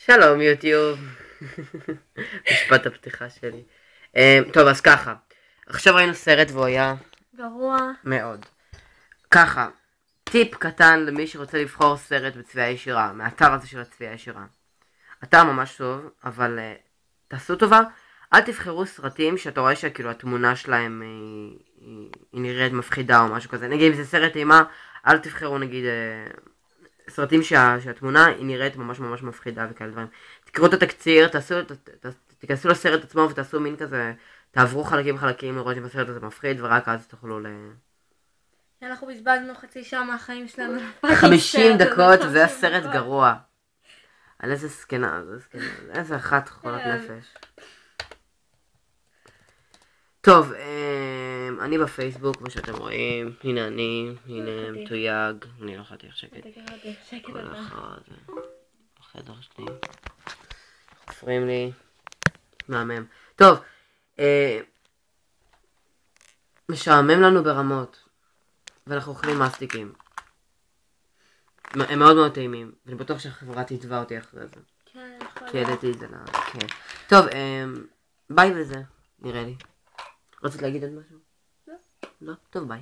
שלום יוטיוב. משפט הפתיחה שלי. טוב, אז ככה. עכשיו ראינו סרט והוא היה גרוע מאוד. ככה, טיפ קטן למי שרוצה לבחור סרט בצפייה ישירה, מהאתר הזה של הצפייה ישירה. אתר ממש טוב, אבל תעשו טובה, אל תבחרו סרטים שאתה רואה שכאילו התמונה שלהם היא נראית מפחידה או משהו כזה. נגיד אם זה סרט אימה, אל תבחרו נגיד סרטים שהתמונה היא נראית ממש ממש מפחידה וכאלה דברים. תקראו את התקציר, תיכנסו לסרט עצמו ותעשו מין כזה, תעברו חלקים לראות אם הסרט הזה מפחיד ורק אז תוכלו אנחנו בזבזנו חצי שעה מהחיים שלנו 50 דקות וזה היה סרט גרוע. על איזה סקנה, איזה אחת חולת נפש. טוב, אני בפייסבוק, כמו שאתם רואים, הנה אני, הנה מתויג, אני לא יכולתי איך שקט. כל אחד, בחדר שלי, חופרים לי, מהמם. טוב, משעמם לנו ברמות, ואנחנו אוכלים מסטיקים. הם מאוד מאוד טעימים, ואני בטוח שהחברה תתבע אותי אחרי זה. כן, יכול כי להיות. ידעתי את זה, כן. טוב, ביי וזה, נראה לי. רצית להגיד עוד משהו? לא. לא? טוב, ביי.